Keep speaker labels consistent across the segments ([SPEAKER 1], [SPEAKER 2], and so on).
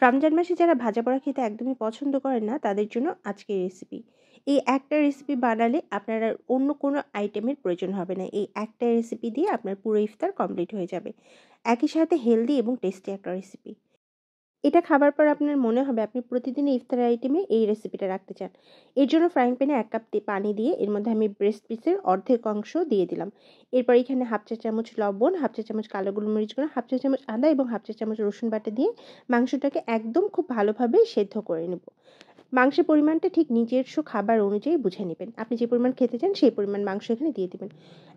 [SPEAKER 1] রমজান মাসে যারা ভাজা পোড়া খেতে একদমই পছন্দ করেন না তাদের জন্য আজকের রেসিপি। এই একটা রেসিপি বানালে আপনার আর অন্য কোনো আইটেমের প্রয়োজন হবে না। এই একটা রেসিপি দিয়ে আপনার পুরো ইফতার কমপ্লিট হয়ে যাবে। একই সাথে হেলদি এবং টেস্টি একটা রেসিপি। এটা খাবার পর আপনার মনে হবে আপনি প্রতিদিনের ইফতার আইটেমে এই রেসিপিটা রাখতে চান। এর জন্য ফ্রাইং প্যানে ১ কাপ পানি দিয়ে এর মধ্যে আমি ব্রেস্ট পিসের অর্ধেক অংশ দিয়ে দিলাম। এরপর এখানে হাফ চা চামচ লবণ, হাফ চা চামচ কালো গোলমরিচ গুঁড়া, হাফ চা চামচ আদা এবং হাফ চা চামচ রসুন বাটা দিয়ে মাংসটাকে একদম খুব ভালোভাবে সেদ্ধ করে নেব। মাংসের পরিমাণটা ঠিক নিজস্ব খাবার অনুযায়ী বুঝে নেবেন। আপনি যে পরিমাণ খেতে চান সেই পরিমাণ মাংস এখানে দিয়ে দিবেন।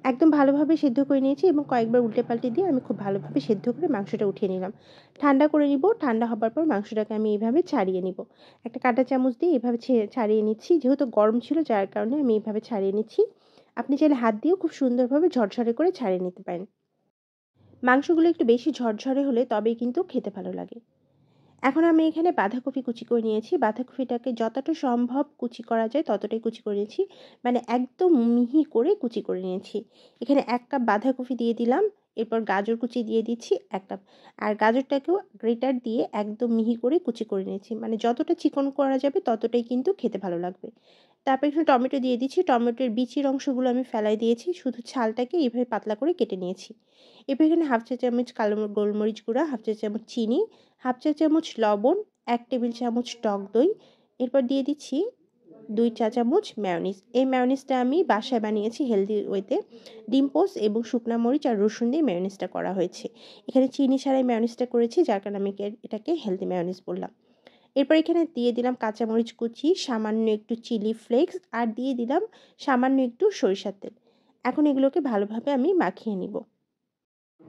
[SPEAKER 1] একদম ভালোভাবে সেদ্ধ করে নিয়েছি এবং কয়েকবার উল্টে পাল্টে দিয়ে আমি খুব ভালোভাবে সেদ্ধ করে মাংসটা উঠিয়ে নিলাম। ঠান্ডা করে নিব। ঠান্ডা হবার পর মাংসটাকে আমি এভাবে ছাড়িয়ে নিব। একটা কাঁটা চামচ দিয়ে এভাবে ছাড়িয়ে নিচ্ছি। যেহেতু গরম ছিল যার কারণে আমি এভাবে ছাড়িয়ে নিচ্ছি। আপনি চাইলে হাত দিয়েও খুব সুন্দরভাবে ঝরঝরে করে ছাড়িয়ে নিতে পারেন। মাংসগুলো একটু বেশি ঝরঝরে হলে তবেই কিন্তু খেতে ভালো লাগে। এখন আমি এখানে বাঁধাকপি কুচি করে নিয়েছি। বাঁধাকপিটাকে যতটা সম্ভব কুচি করা যায় ততটাই কুচি করে নিয়েছি। মানে একদম মিহি করে কুচি করে নিয়েছি। এখানে ১ কাপ বাঁধাকপি দিয়ে দিলাম। এরপর গাজর কুচি দিয়ে দিচ্ছি ১ কাপ। আর গাজরটাকেও গ্রেটার দিয়ে একদম মিহি করে কুচি করে নিয়েছি। মানে যতটা চিকন করা যাবে ততটাই কিন্তু খেতে ভালো লাগবে। তারপর এখানে টমেটো দিয়ে দিচ্ছি। টমেটোর বিচির অংশগুলো আমি ফেলাই দিয়েছি। শুধু ছালটাকে এভাবে পাতলা করে কেটে নিয়েছি। এরপর এখানে হাফ চা চামচ কালো গোলমরিচ গুঁড়া, হাফ চা চামচ চিনি, হাফ চা চামচ লবণ, ১ টেবিল চামচ টক দই। এরপর দিয়ে দিচ্ছি ২ চা চামচ মেয়োনিজ। এই মেয়োনিজটা আমি বাসায় বানিয়েছি হেলদি ওয়েতে। ডিম পোস্ট এবং শুকনা মরিচ আর রসুন দিয়ে মেয়োনিজটা করা হয়েছে। এখানে চিনি ছাড়াই মেয়োনিজটা করেছি যার কারণে আমি এটাকে হেলদি মেয়োনিজ বললাম। এরপর এখানে দিয়ে দিলাম কাঁচামরিচ কুচি, সামান্য একটু চিলি ফ্লেক্স আর দিয়ে দিলাম সামান্য একটু সরিষার তেল। এখন এগুলোকে ভালোভাবে আমি মাখিয়ে নিব।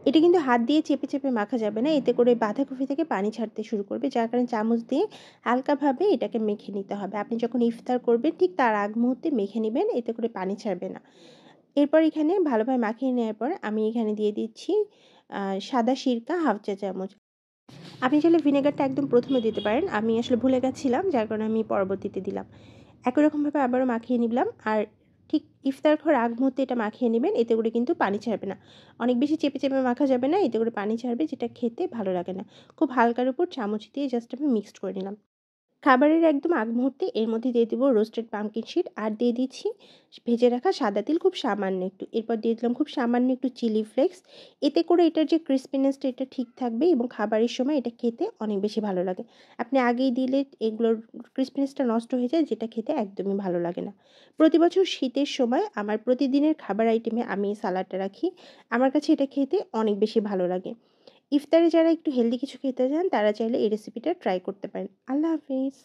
[SPEAKER 1] এটা কিন্তু হাত দিয়ে চেপে, চেপে মাখা যাবে না। এতে করে বাঁধাকপি থেকে পানি ছাড়তে শুরু করবে। যার কারণে চামচ দিয়ে হালকাভাবে এটাকে মেখে নিতে হবে। আপনি যখন ইফতার করবেন ঠিক তার আগ মুহূর্তে মেখে নিবেন, এতে করে পানি ছাড়বে না। এরপর এখানে ভালোভাবে মাখিয়ে নেওয়ার পর আমি এখানে দিয়ে দিচ্ছি সাদা সিরকা হাফ চা চামচ। আপনি চাইলে ভিনেগারটা একদম ১ম এ দিতে পারেন। আমি আসলে ভুলে গেছিলাম যার কারণে আমি পরবর্তীতে দিলাম। একই রকমভাবে আবারও মাখিয়ে নিলাম। আর ঠিক ইফতার করার আগ মুহূর্তে এটা মাখিয়ে নেবেন। এতে করে কিন্তু পানি ছাড়বে না। অনেক বেশি চেপে, চেপে মাখা যাবে না। এতে করে পানি ছাড়বে যেটা খেতে ভালো লাগে না। খুব হালকার উপর চামচ দিয়ে জাস্ট আমি মিক্সড করে নিলাম। খাবারের একদম আগ মুহূর্তে এর মধ্যে দিয়ে দিব রোস্টেড পাম্পকিন শিট আর দিয়ে দিচ্ছি ভেজে রাখা সাদা তিল খুব সামান্য একটু। এরপর দিয়ে দিলাম খুব সামান্য একটু চিলি ফ্লেক্স। এতে করে এটার যে ক্রিসপিনেসটা এটা ঠিক থাকবে এবং খাবারের সময় এটা খেতে অনেক বেশি ভালো লাগে। আপনি আগেই দিলে এগুলোর ক্রিসপিনেসটা নষ্ট হয়ে যায় যেটা খেতে একদমই ভালো লাগে না। প্রতি বছর শীতের সময় আমার প্রতিদিনের খাবার আইটেমে আমি এই সালাডটা রাখি। আমার কাছে এটা খেতে অনেক বেশি ভালো লাগে। ইফতারে যারা একটু হেলদি কিছু খেতে চান তারা চাইলে এই রেসিপিটা ট্রাই করতে পারেন। আল্লাহ হাফেজ।